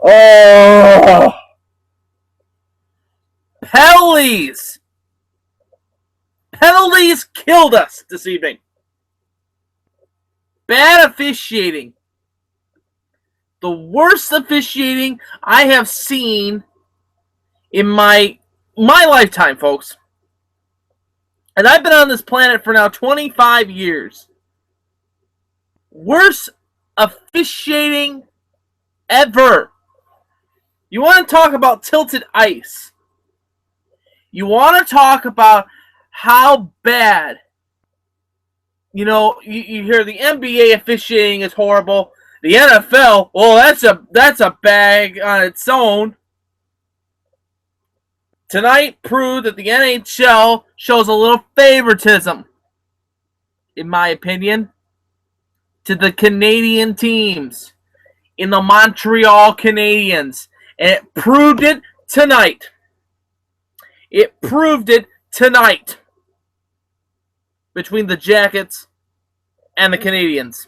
Oh! Penalties! Penalties killed us this evening. Bad officiating. The worst officiating I have seen in my lifetime, folks. And I've been on this planet for now 25 years. Worst officiating ever. You want to talk about tilted ice. You want to talk about how bad, you hear the NBA officiating is horrible. The NFL, well, that's a bag on its own. Tonight proved that the NHL shows a little favoritism, in my opinion, to the Canadian teams, in the Montreal Canadiens. And it proved it tonight. It proved it tonight between the Jackets and the Canadiens.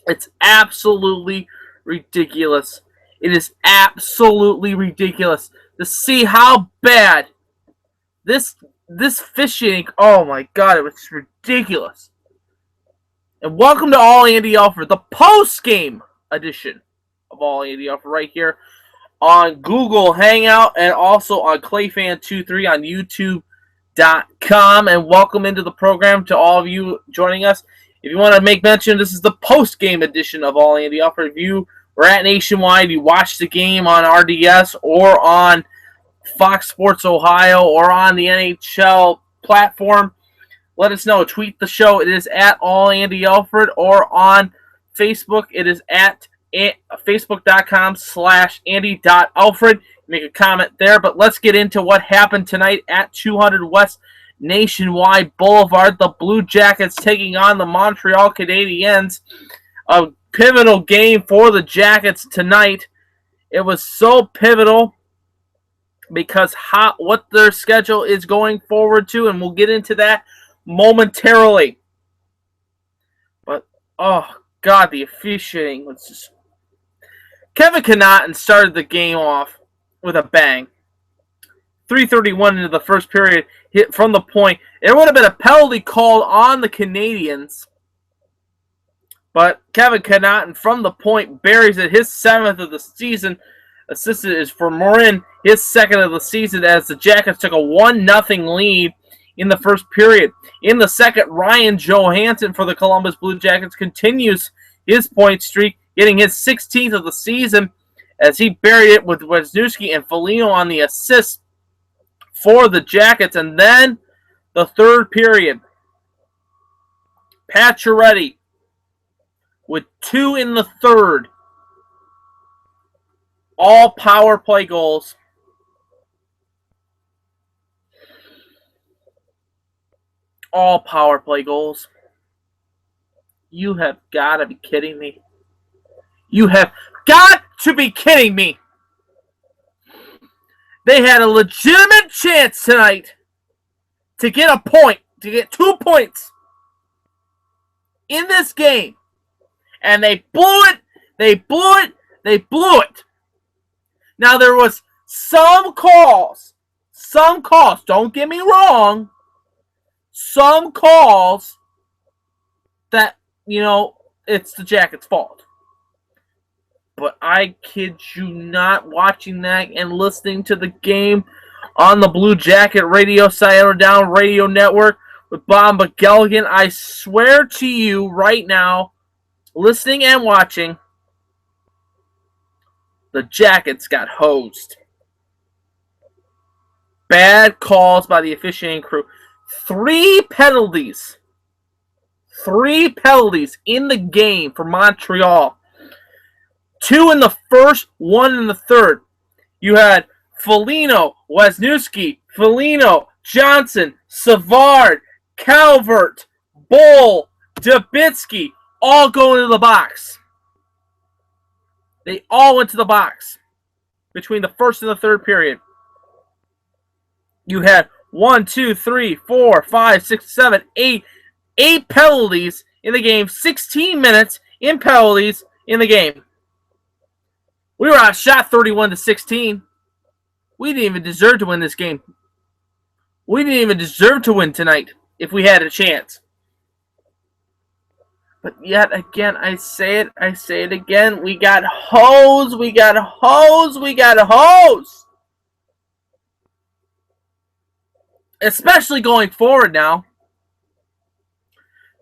It's absolutely ridiculous. It is absolutely ridiculous to see how bad this fishing. Oh my God, it was ridiculous. And welcome to All Andy Alfred, the post-game edition of All Andy Alfred, right here on Google Hangout and also on ClayFan23 on YouTube.com. And welcome into the program to all of you joining us. If you want to make mention, this is the post-game edition of All Andy Alfred. If you were at Nationwide, you watched the game on RDS or on Fox Sports Ohio or on the NHL platform, let us know. Tweet the show. It is at All Andy Alfred, or on Facebook, it is at facebook.com/Andy.Alfred. Make a comment there, but let's get into what happened tonight at 200 West Nationwide Boulevard. The Blue Jackets taking on the Montreal Canadiens. A pivotal game for the Jackets tonight. It was so pivotal because what their schedule is going forward to, and we'll get into that momentarily. But, oh God, the officiating was just... Kevin Connauton started the game off with a bang. 3:31 into the first period, hit from the point. There would have been a penalty called on the Canadiens, but Kevin Connauton from the point buries it, his 7th of the season. Assisted is for Morin, his 2nd of the season, as the Jackets took a 1-0 lead in the first period. In the second, Ryan Johansson for the Columbus Blue Jackets continues his point streak, getting his 16th of the season as he buried it with Wisniewski and Foligno on the assist for the Jackets. And then the third period, Pacioretty with 2 in the third. All power play goals. All power play goals. You have got to be kidding me. You have got to be kidding me. They had a legitimate chance tonight to get a point, to get 2 points in this game. And they blew it. They blew it. They blew it. Now, there was some calls, don't get me wrong, some calls that, it's the Jackets' fault. But I kid you not, watching that and listening to the game on the Blue Jacket radio side down radio network with Bob McGilligan, I swear to you right now, listening and watching, the Jackets got hosed. Bad calls by the officiating crew. 3 penalties. 3 penalties in the game for Montreal. 2 in the first, 1 in the third. You had Foligno, Wisniewski, Foligno, Johnson, Savard, Calvert, Bull, Dubinsky, all going to the box. They all went to the box between the first and the third period. You had 1, 2, 3, 4, 5, 6, 7, 8 penalties in the game. 16 minutes in penalties in the game. We were outshot 31-16. We didn't even deserve to win this game. We didn't even deserve to win tonight if we had a chance. But yet again, I say it again, we got hosed. Especially going forward now.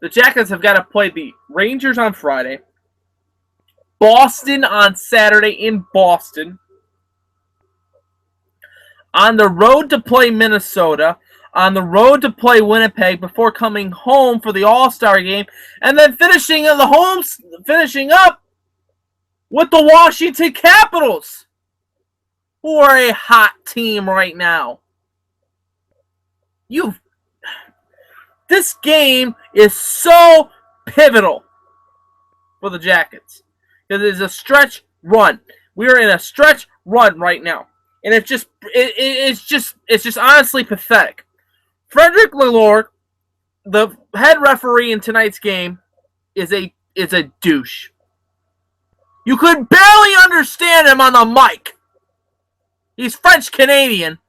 The Jackets have got to play the Rangers on Friday, Boston on Saturday in Boston, on the road to play Minnesota, on the road to play Winnipeg before coming home for the All-Star game, and then finishing up with the Washington Capitals, who are a hot team right now. This game is so pivotal for the Jackets because it is a stretch run. We are in a stretch run right now, and it's just honestly pathetic. Frederick Lelord, the head referee in tonight's game, is a douche. You could barely understand him on the mic. He's French Canadian,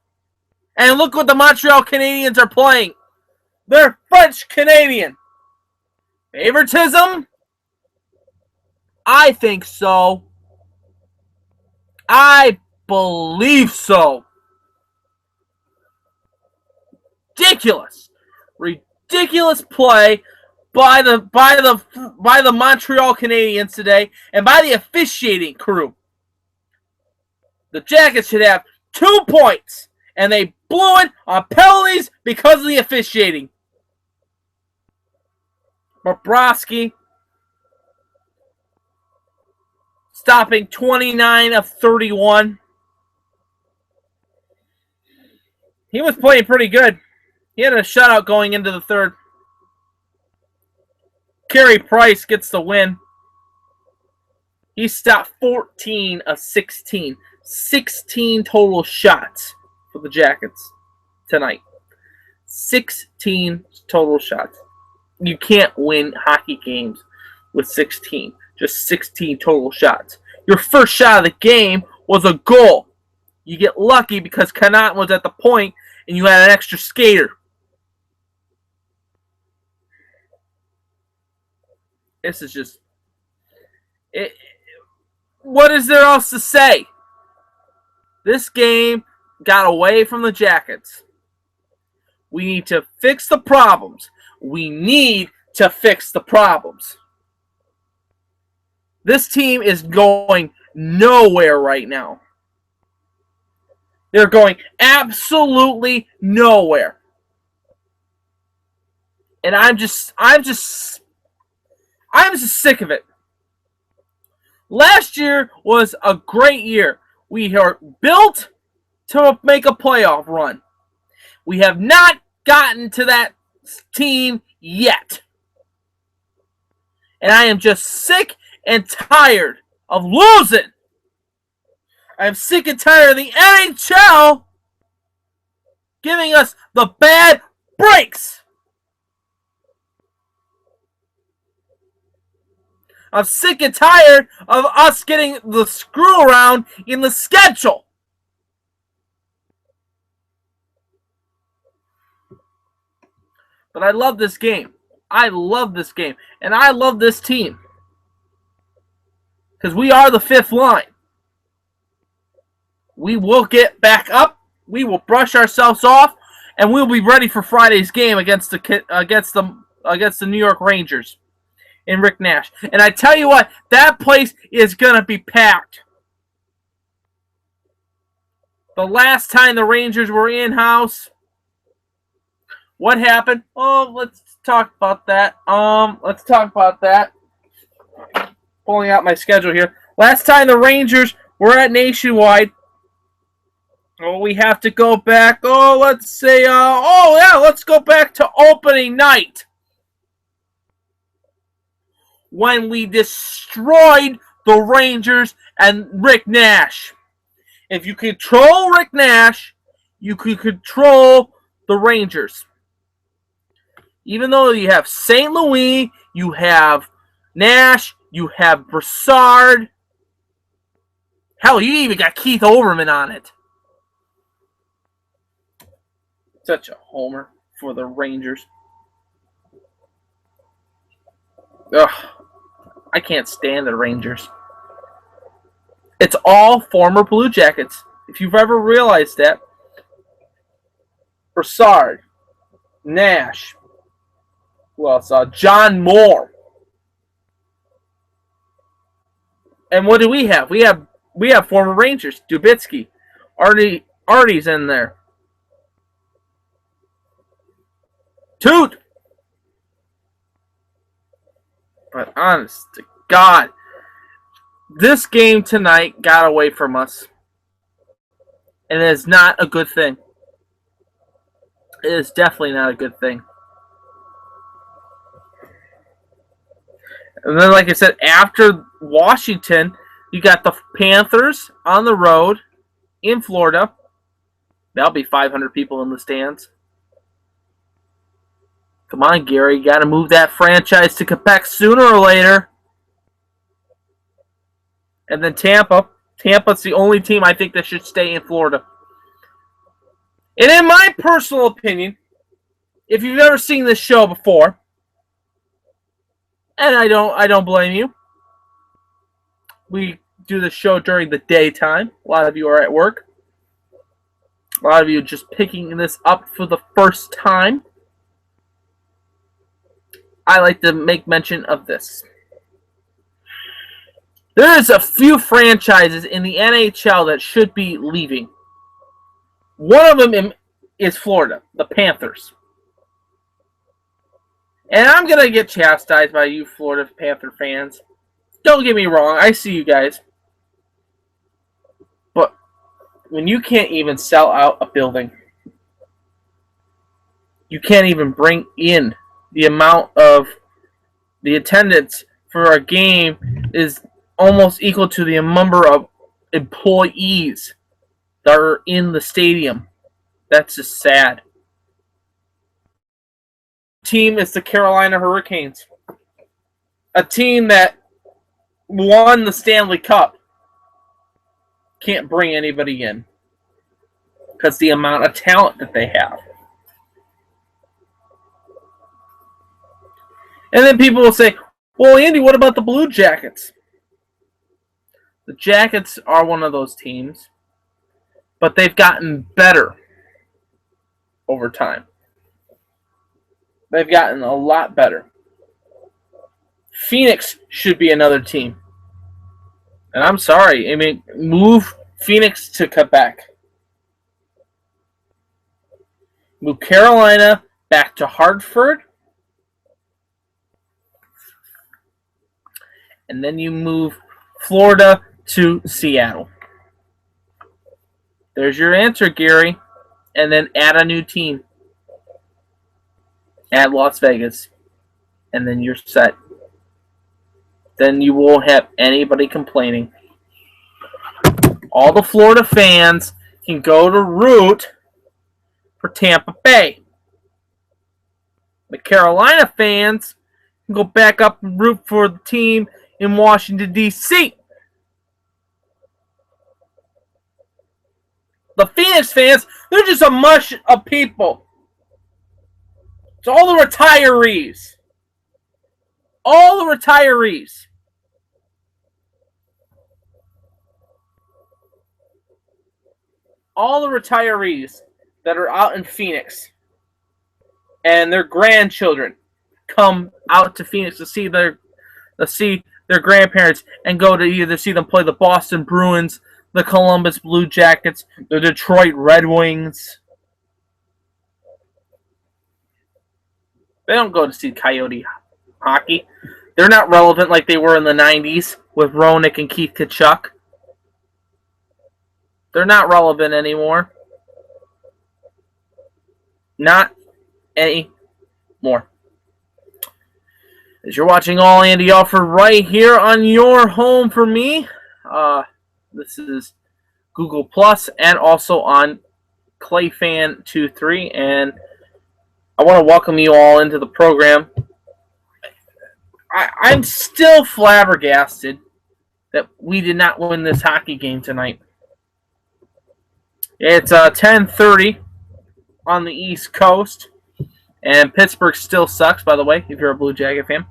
and look what the Montreal Canadiens are playing. They're French Canadian. Favoritism? I think so. I believe so. Ridiculous play by the Montreal Canadiens today and by the officiating crew. The Jackets should have 2 points, and they blew it on penalties because of the officiating. Bobrovsky stopping 29 of 31. He was playing pretty good. He had a shutout going into the third. Carey Price gets the win. He stopped 14 of 16. 16 total shots for the Jackets tonight. 16 total shots. You can't win hockey games with 16. Just 16 total shots. Your first shot of the game was a goal. You get lucky because Connaughton was at the point and you had an extra skater. This is just... what is there else to say? This game got away from the Jackets. We need to fix the problems. This team is going nowhere right now. They're going absolutely nowhere. And I'm just sick of it. Last year was a great year. We are built to make a playoff run. We have not gotten to that team yet. And I am just sick and tired of losing. I am sick and tired of the NHL giving us the bad breaks. I'm sick and tired of us getting the screw around in the schedule. But I love this game. And I love this team. Because we are the fifth line. We will get back up. We will brush ourselves off. And we'll be ready for Friday's game against the New York Rangers and Rick Nash. And I tell you what, that place is going to be packed. The last time the Rangers were in-house, what happened? Oh, let's talk about that. Pulling out my schedule here. Last time the Rangers were at Nationwide. Oh, we have to go back. Oh, let's go back to opening night. When we destroyed the Rangers and Rick Nash. If you control Rick Nash, you can control the Rangers. Even though you have St. Louis, you have Nash, you have Brassard, Hell, you even got Keith Overman on it. Such a homer for the Rangers. Ugh, I can't stand the Rangers. It's all former Blue Jackets. If you've ever realized that. Broussard, Nash, who else? John Moore. And what do we have? We have former Rangers. Dubitsky. Artie's in there. Toot! But honest to God, this game tonight got away from us. And it is not a good thing. It is definitely not a good thing. And then, like I said, after Washington, you got the Panthers on the road in Florida. That'll be 500 people in the stands. Come on, Gary. You got to move that franchise to Quebec sooner or later. And then Tampa. Tampa's the only team I think that should stay in Florida. And in my personal opinion, if you've ever seen this show before, and I don't blame you. We do the show during the daytime. A lot of you are at work. A lot of you are just picking this up for the first time. I like to make mention of this. There is a few franchises in the NHL that should be leaving. One of them is Florida, the Panthers. And I'm going to get chastised by you Florida Panther fans. Don't get me wrong, I see you guys. But when you can't even sell out a building, you can't even bring in the amount of the attendance for a game is almost equal to the number of employees that are in the stadium. That's just sad. Team is the Carolina Hurricanes. A team that won the Stanley Cup. Can't bring anybody in because the amount of talent that they have. And then people will say, well, Andy, what about the Blue Jackets? The Jackets are one of those teams, but they've gotten better over time. They've gotten a lot better. Phoenix should be another team. And I'm sorry, I mean, move Phoenix to Quebec. Move Carolina back to Hartford. And then you move Florida to Seattle. There's your answer, Gary. And then add a new team. Add Las Vegas. And then you're set. Then you won't have anybody complaining. All the Florida fans can go to root for Tampa Bay. The Carolina fans can go back up and root for the team in Washington, D.C. The Phoenix fans, they're just a mush of people. It's all the retirees. All the retirees. All the retirees that are out in Phoenix and their grandchildren come out to Phoenix to see their grandparents and go to either see them play the Boston Bruins, the Columbus Blue Jackets, the Detroit Red Wings. They don't go to see Coyote hockey. They're not relevant like they were in the 90s with Roenick and Keith Tkachuk. They're not relevant anymore. Not anymore. As you're watching All Andy Alfred right here on your home for me. This is Google Plus and also on ClayFan23. And I want to welcome you all into the program. I'm still flabbergasted that we did not win this hockey game tonight. It's 10:30 on the East Coast, and Pittsburgh still sucks, by the way, if you're a Blue Jacket fan.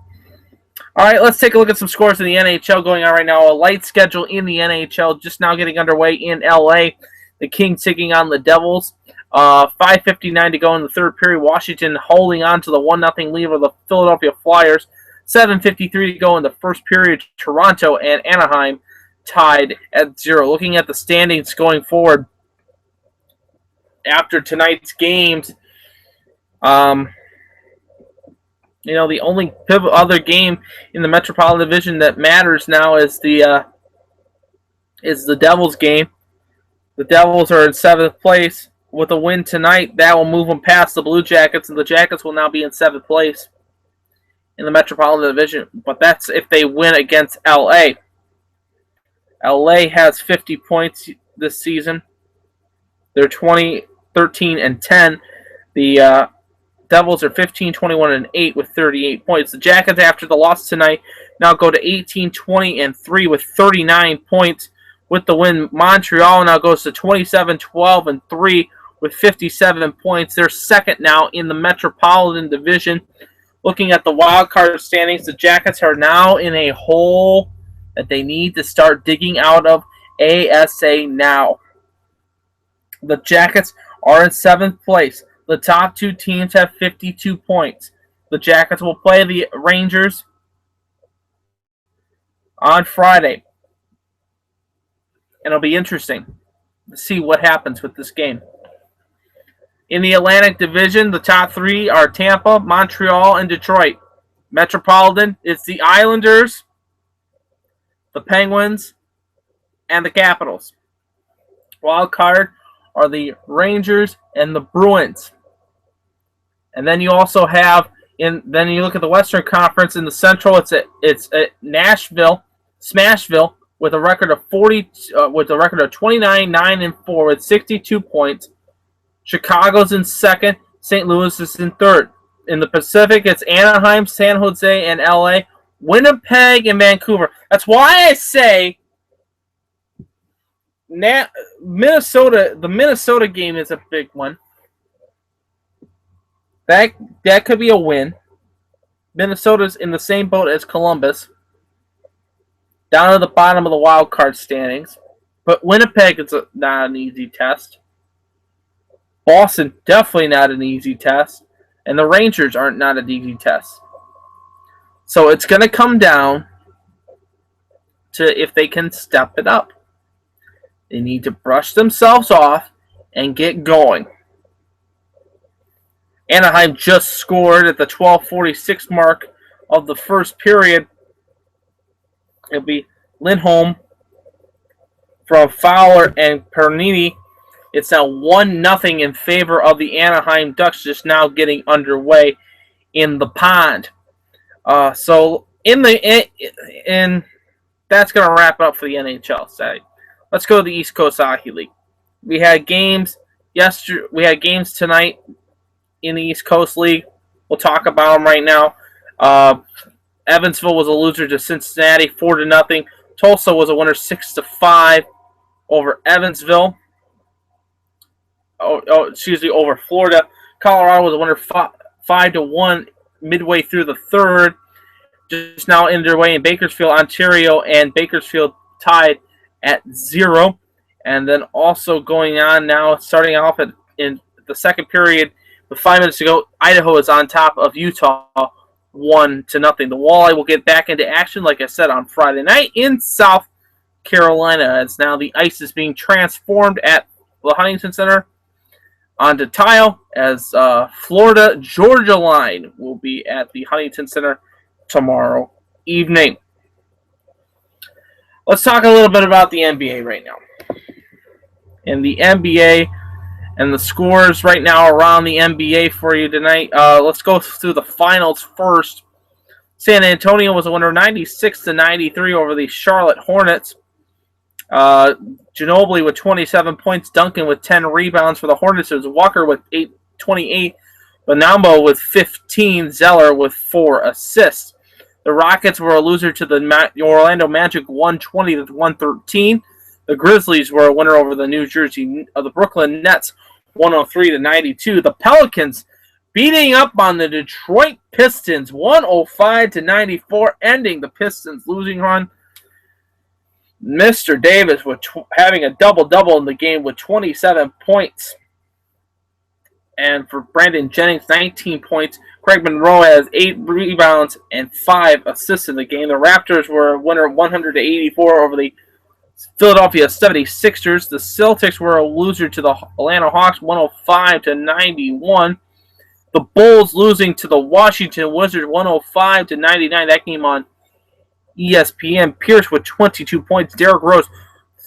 All right, let's take a look at some scores in the NHL going on right now. A light schedule in the NHL just now getting underway in LA. The Kings taking on the Devils. 5:59 to go in the third period. Washington holding on to the 1-0 lead of the Philadelphia Flyers. 7:53 to go in the first period. Toronto and Anaheim tied at 0. Looking at the standings going forward after tonight's games, the only other game in the Metropolitan Division that matters now is the Devils game. The Devils are in 7th place. With a win tonight, that will move them past the Blue Jackets, and the Jackets will now be in 7th place in the Metropolitan Division. But that's if they win against LA. LA has 50 points this season. They're 13-10. The Devils are 15-21-8 with 38 points. The Jackets, after the loss tonight, now go to 18-20-3 with 39 points. With the win, Montreal now goes to 27-12-3 with 57 points. They're second now in the Metropolitan Division. Looking at the wild card standings, the Jackets are now in a hole that they need to start digging out of ASA now. The Jackets are in 7th place. The top two teams have 52 points. The Jackets will play the Rangers on Friday. And it'll be interesting to see what happens with this game. In the Atlantic Division, the top three are Tampa, Montreal, and Detroit. Metropolitan, it's the Islanders, the Penguins, and the Capitals. Wild card are the Rangers and the Bruins. And then you also have, then you look at the Western Conference. In the Central, it's at Nashville, Smashville, with a record of 29-9-4 with 62 points. Chicago's in second. St. Louis is in third. In the Pacific, it's Anaheim, San Jose, and LA. Winnipeg and Vancouver. That's why I say Minnesota. The Minnesota game is a big one. That could be a win. Minnesota's in the same boat as Columbus, down at the bottom of the wild card standings. But Winnipeg is not an easy test. Boston, definitely not an easy test. And the Rangers aren't not an easy test. So it's going to come down to if they can step it up. They need to brush themselves off and get going. Anaheim just scored at the 12:46 mark of the first period. It'll be Lindholm from Fowler and Pernini. It's now 1-0 in favor of the Anaheim Ducks, just now getting underway in the pond. So that's going to wrap up for the NHL side. Let's go to the East Coast Hockey League. We had games yesterday. We had games tonight in the East Coast League. We'll talk about them right now. Evansville was a loser to Cincinnati, 4-0. Tulsa was a winner, 6-5 over Evansville. Over Florida. Colorado was a winner, 5-1 midway through the third. Just now underway in Bakersfield, Ontario, and Bakersfield tied at 0. And then also going on now, starting off in the second period with 5 minutes to go, Idaho is on top of Utah, 1-0. The Walleye will get back into action, like I said, on Friday night in South Carolina, as now the ice is being transformed at the Huntington Center onto tile, as Florida-Georgia line will be at the Huntington Center tomorrow evening. Let's talk a little bit about the NBA right now. In the NBA and the scores right now around the NBA for you tonight. Let's go through the finals first. San Antonio was a winner 96-93 over the Charlotte Hornets. Ginobili with 27 points, Duncan with 10 rebounds for the Hornets. It was Walker with 28, Bonambo with 15, Zeller with 4 assists. The Rockets were a loser to the Orlando Magic 120-113. The Grizzlies were a winner over the Brooklyn Nets 103-92. The Pelicans beating up on the Detroit Pistons 105-94, ending the Pistons' losing run. Mr. Davis having a double-double in the game with 27 points. And for Brandon Jennings, 19 points. Craig Monroe has 8 rebounds and 5 assists in the game. The Raptors were a winner 100-84 over the Philadelphia 76ers. The Celtics were a loser to the Atlanta Hawks 105-91. The Bulls losing to the Washington Wizards 105-99. That game on ESPN. Pierce with 22 points. Derrick Rose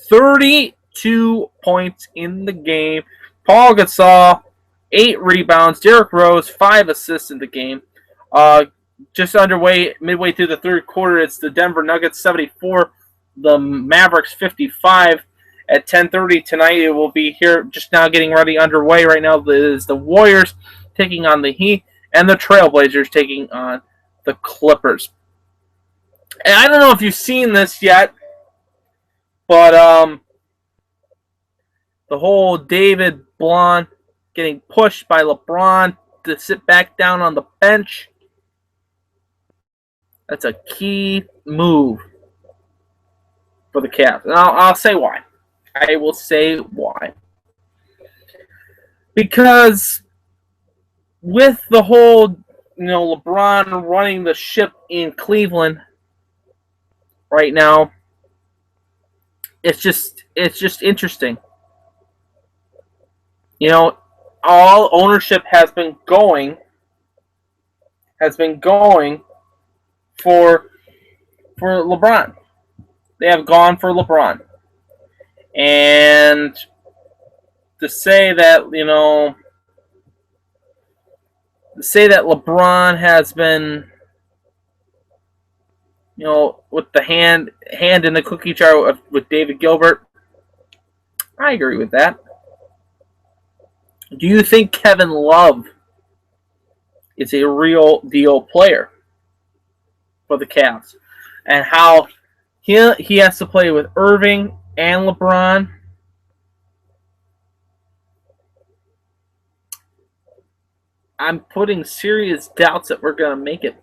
32 points in the game. Paul Gasol 8 rebounds. Derrick Rose 5 assists in the game. Just underway midway through the third quarter. It's the Denver Nuggets 74, the Mavericks 55. At 10:30 tonight, it will be here. Just now getting ready underway right now is the Warriors taking on the Heat and the Trailblazers taking on the Clippers. And I don't know if you've seen this yet, but the whole David Blanc getting pushed by LeBron to sit back down on the bench. That's a key move for the Cavs. And I'll say why. I will say why. Because with the whole, LeBron running the ship in Cleveland right now, it's just interesting. All ownership has been going for LeBron. They have gone for LeBron. And to say that, LeBron has been, with the hand in the cookie jar with David Gilbert, I agree with that. Do you think Kevin Love is a real deal player for the Cavs? And how he has to play with Irving and LeBron? I'm putting serious doubts that we're going to make it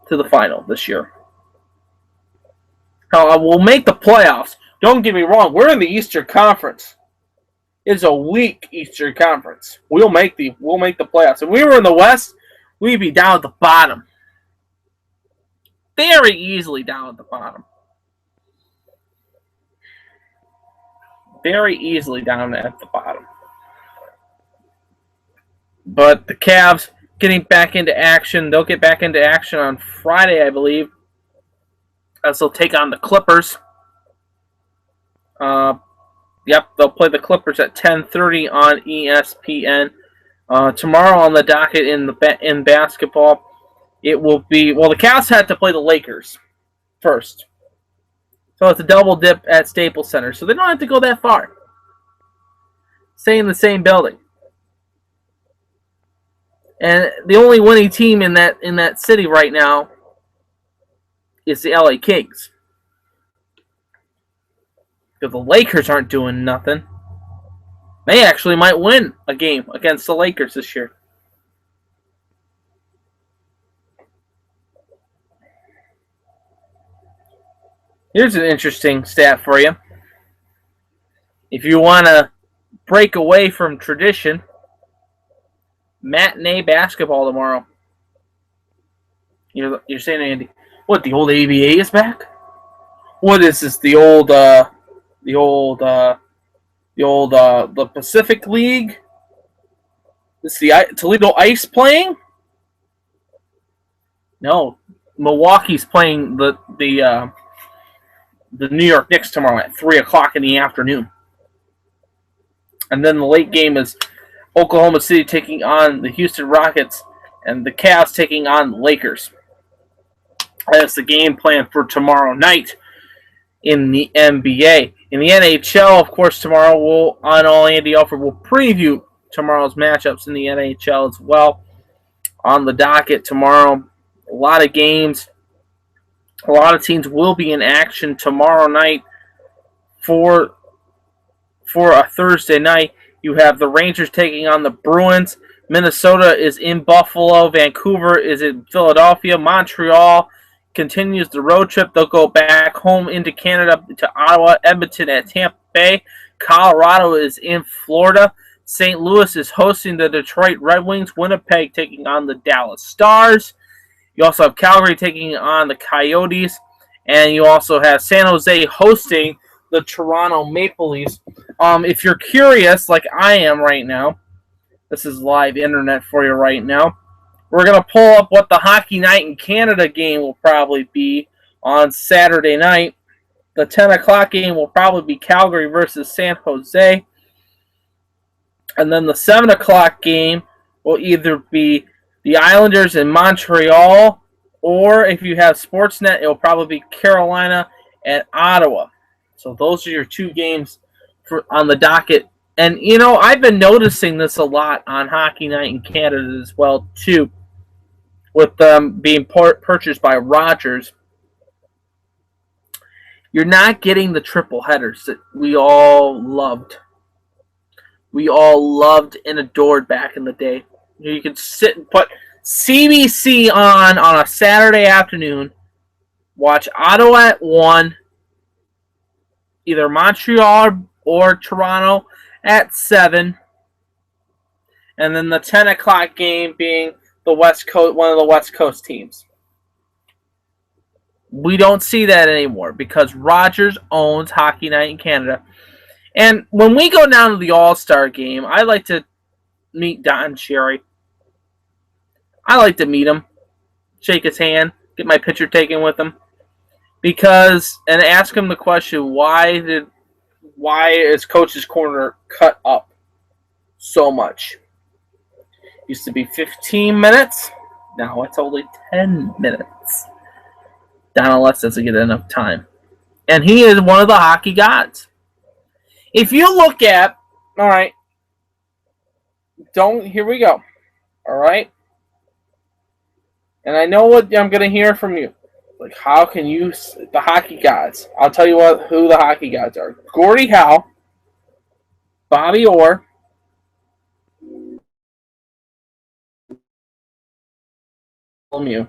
to the final this year. We'll make the playoffs. Don't get me wrong. We're in the Eastern Conference. It's a weak Eastern Conference. We'll make the playoffs. If we were in the West, we'd be down at the bottom. Very easily down at the bottom. Very easily down at the bottom. But the Cavs getting back into action. They'll get back into action on Friday, I believe, as they'll take on the Clippers. They'll play the Clippers at 10:30 on ESPN. Tomorrow on the docket in basketball, it will be, the Cavs had to play the Lakers first. So it's a double dip at Staples Center. So they don't have to go that far. Stay in the same building. And the only winning team in that city right now is the LA Kings. Because the Lakers aren't doing nothing. They actually might win a game against the Lakers this year. Here's an interesting stat for you. If you want to break away from tradition, matinee basketball tomorrow. You're saying, Andy, what, the old ABA is back? What is this? The Pacific League? Is the Toledo Ice playing? No, Milwaukee's playing the New York Knicks tomorrow at 3:00 in the afternoon. And then the late game is Oklahoma City taking on the Houston Rockets and the Cavs taking on the Lakers. That's the game plan for tomorrow night in the NBA. In the NHL, of course, tomorrow on All Andy Alfred will preview tomorrow's matchups in the NHL as well. On the docket tomorrow, a lot of games. A lot of teams will be in action tomorrow night for a Thursday night. You have the Rangers taking on the Bruins. Minnesota is in Buffalo. Vancouver is in Philadelphia. Montreal continues the road trip. They'll go back home into Canada to Ottawa. Edmonton at Tampa Bay. Colorado is in Florida. St. Louis is hosting the Detroit Red Wings. Winnipeg taking on the Dallas Stars. You also have Calgary taking on the Coyotes. And you also have San Jose hosting the Toronto Maple Leafs. If you're curious, like I am right now, this is live internet for you right now. We're going to pull up what the Hockey Night in Canada game will probably be on Saturday night. The 10 o'clock game will probably be Calgary versus San Jose. And then the 7 o'clock game will either be the Islanders in Montreal, or if you have Sportsnet, it will probably be Carolina and Ottawa. So those are your two games on the docket. And, you know, I've been noticing this a lot on Hockey Night in Canada as well, too, with them being purchased by Rogers. You're not getting the triple headers that we all loved. We all loved and adored back in the day. You could sit and put CBC on a Saturday afternoon, watch Ottawa at 1, either Montreal or Toronto at 7, and then the 10 o'clock game being the West Coast, one of the West Coast teams. We don't see that anymore because Rogers owns Hockey Night in Canada. And when we go down to the All-Star game, I like to meet Don Cherry. I like to meet him, shake his hand, get my picture taken with him, and ask him the question, why is Coach's Corner cut up so much? Used to be 15 minutes, now it's only 10 minutes. Donald Lutz doesn't get enough time. And he is one of the hockey gods. If you look at, all right, here we go, all right? And I know what I'm going to hear from you. Like, how can you, the hockey gods? I'll tell you who the hockey gods are. Gordie Howe, Bobby Orr, Lemieux.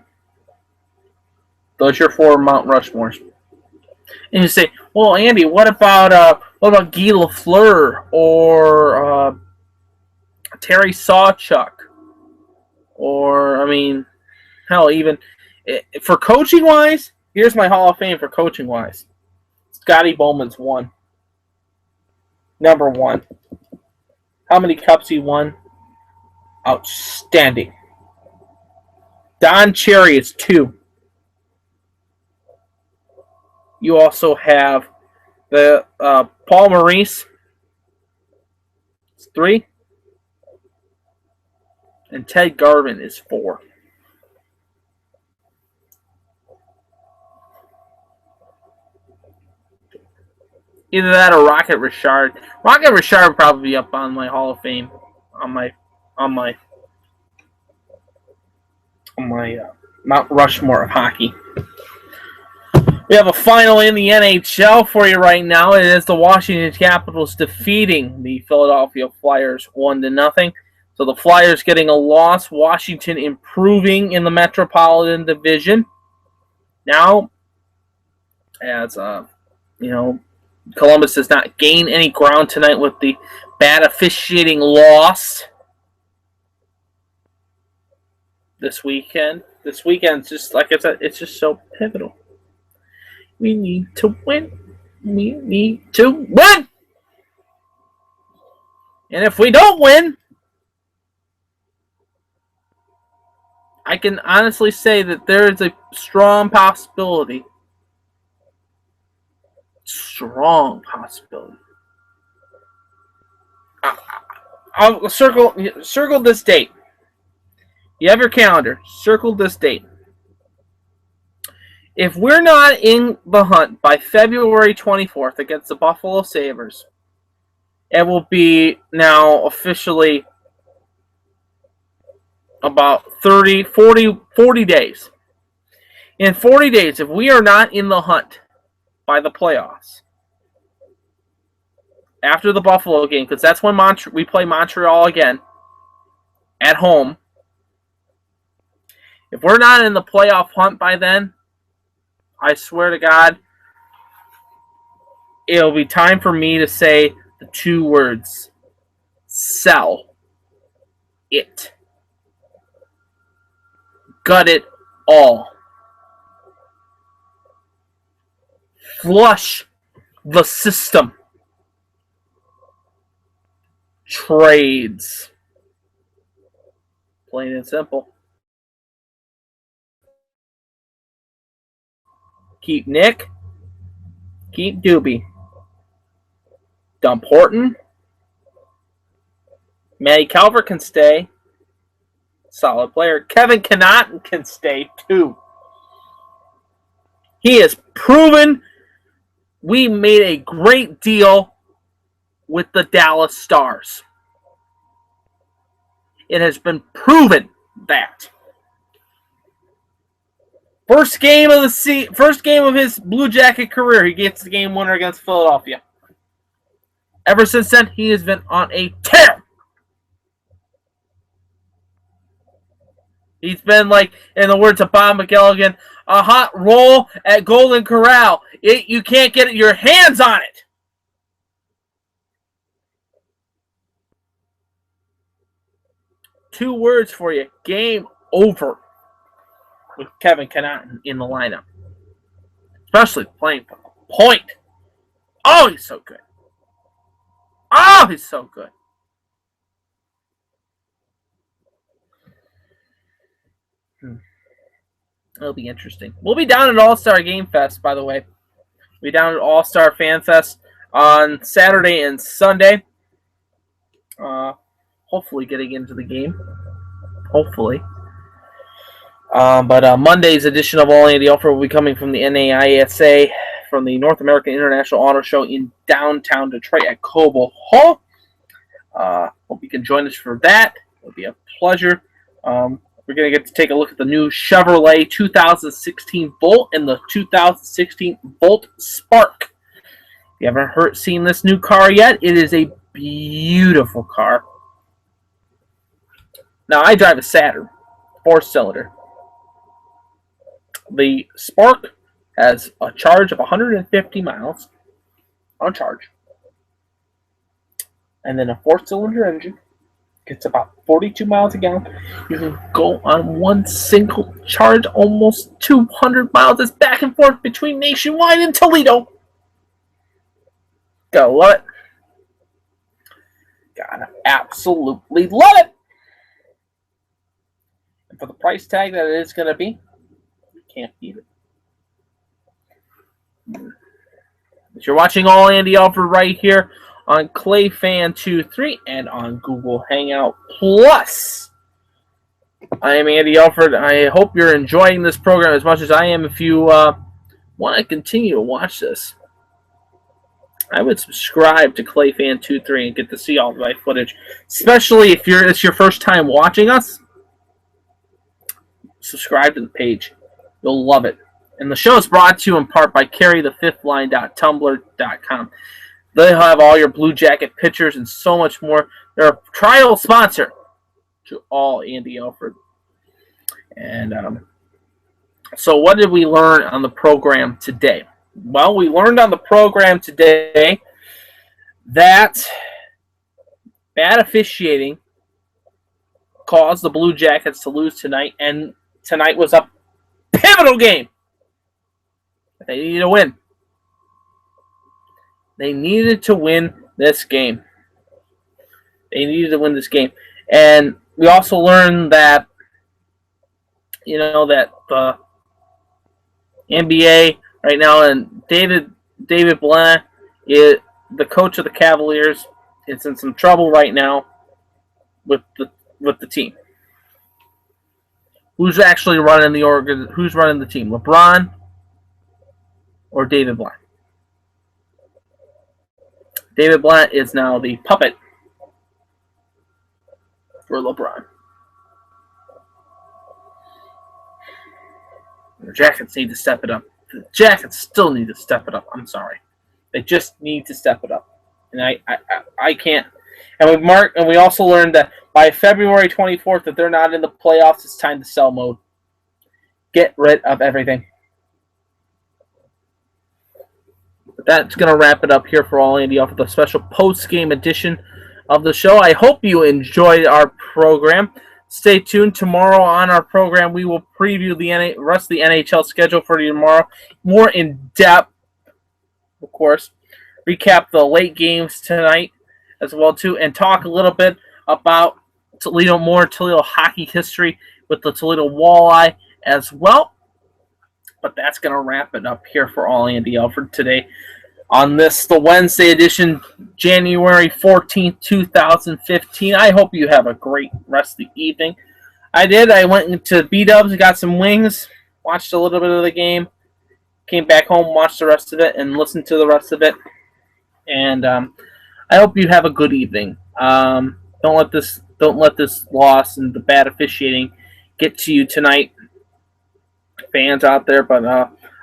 Those are your 4 Mount Rushmores. And you say, well, Andy, what about Guy Lafleur or Terry Sawchuk? Or, I mean, hell, even for coaching-wise, here's my Hall of Fame for coaching-wise. Scotty Bowman's 1. Number 1. How many cups he won? Outstanding. Don Cherry is 2. You also have the Paul Maurice. It's 3. And Ted Garvin is 4. Either that or Rocket Richard. Rocket Richard would probably be up on my Hall of Fame, on my Mount Rushmore of hockey. We have a final in the NHL for you right now. It is the Washington Capitals defeating the Philadelphia Flyers 1-0. So the Flyers getting a loss. Washington improving in the Metropolitan Division. Now, as Columbus does not gain any ground tonight with the bad officiating loss this weekend. This weekend's just, like I said, it's just so pivotal. We need to win. We need to win! And if we don't win, I can honestly say that there is a strong possibility. Strong possibility. I'll circle this date. You have your calendar. Circle this date. If we're not in the hunt by February 24th against the Buffalo Sabres, it will be now officially about 40 days. In 40 days, if we are not in the hunt by the playoffs, after the Buffalo game, because that's when we play Montreal again at home. If we're not in the playoff hunt by then, I swear to God, it'll be time for me to say the 2 words: sell it. Gut it all. Flush the system. Trades. Plain and simple. Keep Nick. Keep Doobie. Dump Horton. Matty Calvert can stay. Solid player. Kevin Connauton can stay too. He has proven we made a great deal with the Dallas Stars. It has been proven that. First game of his Blue Jacket career, he gets the game winner against Philadelphia. Ever since then, he has been on a tear. He's been like, in the words of Bob McElligott, a hot roll at Golden Corral. You can't get your hands on it. Two words for you. Game over with Kevin Connauton in the lineup. Especially playing from the point. Oh, he's so good. Oh, he's so good. It'll be interesting. We'll be down at All-Star Game Fest, by the way. We'll be down at All-Star Fan Fest on Saturday and Sunday. Hopefully getting into the game. Hopefully. But Monday's edition of All Andy Alfred will be coming from the NAISA from the North American International Auto Show in downtown Detroit at Cobo Hall. Hope you can join us for that. It'll be a pleasure. We're going to get to take a look at the new Chevrolet 2016 Volt and the 2016 Volt Spark. If you haven't seen this new car yet, it is a beautiful car. Now, I drive a Saturn, 4-cylinder. The Spark has a charge of 150 miles on charge. And then a 4-cylinder engine gets about 42 miles a gallon. You can go on one single charge almost 200 miles. It's back and forth between Nationwide and Toledo. Gotta love it. Gotta absolutely love it. And for the price tag that it is going to be, you can't beat it. But you're watching All Andy Alfred right here on ClayFan23 and on Google Hangout Plus. I am Andy Alfred. I hope you're enjoying this program as much as I am. If you want to continue to watch this, I would subscribe to ClayFan23 and get to see all of my footage, especially if it's your first time watching us. Subscribe to the page. You'll love it. And the show is brought to you in part by carrythefifthline.tumblr.com. They have all your Blue Jacket pictures and so much more. They're a trial sponsor to All Andy Alfred. And so what did we learn on the program today? Well, we learned on the program today that bad officiating caused the Blue Jackets to lose tonight, and tonight was a pivotal game. They needed to win. They needed to win this game. They needed to win this game. And we also learned that, that the NBA right now, and David Blaine, the coach of the Cavaliers, is in some trouble right now with the team. Who's actually running who's running the team? LeBron or David Blaine? David Blaine is now the puppet for LeBron. The Jackets need to step it up. The Jackets still need to step it up. I'm sorry. They just need to step it up. And I can't. And we also learned that by February 24th, if they're not in the playoffs, it's time to sell mode. Get rid of everything. But that's going to wrap it up here for All Andy Alfred, the special post-game edition of the show. I hope you enjoyed our program. Stay tuned. Tomorrow on our program, we will preview the rest of the NHL schedule for you tomorrow. More in depth, of course. Recap the late games tonight as well, too, and talk a little bit about Toledo hockey history with the Toledo Walleye as well. But that's going to wrap it up here for All Andy Alfred today on the Wednesday edition, January 14th, 2015. I hope you have a great rest of the evening. I did. I went into B-Dubs, got some wings, watched a little bit of the game, came back home, watched the rest of it, and listened to the rest of it. And I hope you have a good evening. Don't let this loss and the bad officiating get to you tonight, fans out there. But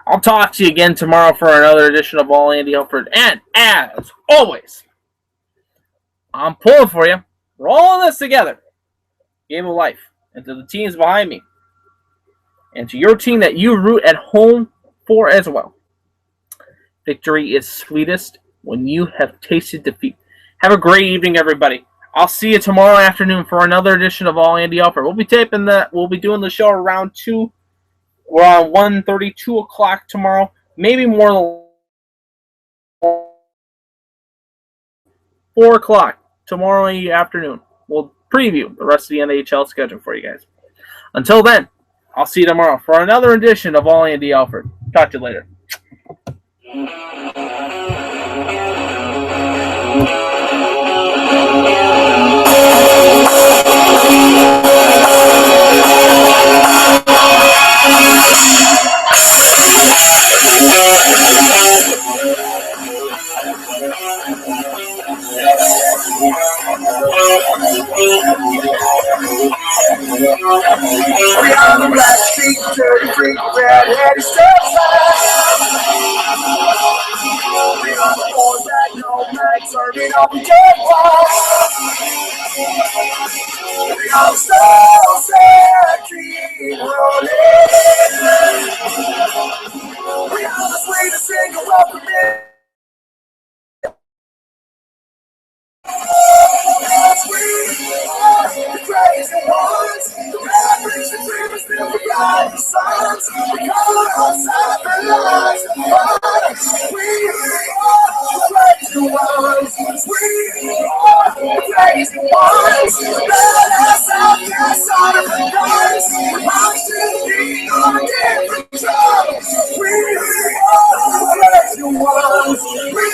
I'll talk to you again tomorrow for another edition of All Andy Alfred. And as always, I'm pulling for you. We're all in this together. Game of life. And to the teams behind me. And to your team that you root at home for as well. Victory is sweetest when you have tasted defeat. Have a great evening, everybody. I'll see you tomorrow afternoon for another edition of All Andy Alfred. We'll be doing the show around 2. We're on 1:30, 2 o'clock tomorrow. Maybe more than 4 o'clock tomorrow afternoon. We'll preview the rest of the NHL schedule for you guys. Until then, I'll see you tomorrow for another edition of All Andy Alfred. Talk to you later. We are the black sheep, dirty freak, red-headed stepside. We are the boys that know night, serving up the dead We are so sad, keep rolling. We are the sweetest single welcome in. The crazy ones, the ravens, the dreamers, still the bright suns. We call outside the lights of fun. We are the crazy ones. We are the crazy ones. Badass outcasts out of the guns. We march to the beat on a different drum. We are the crazy ones. We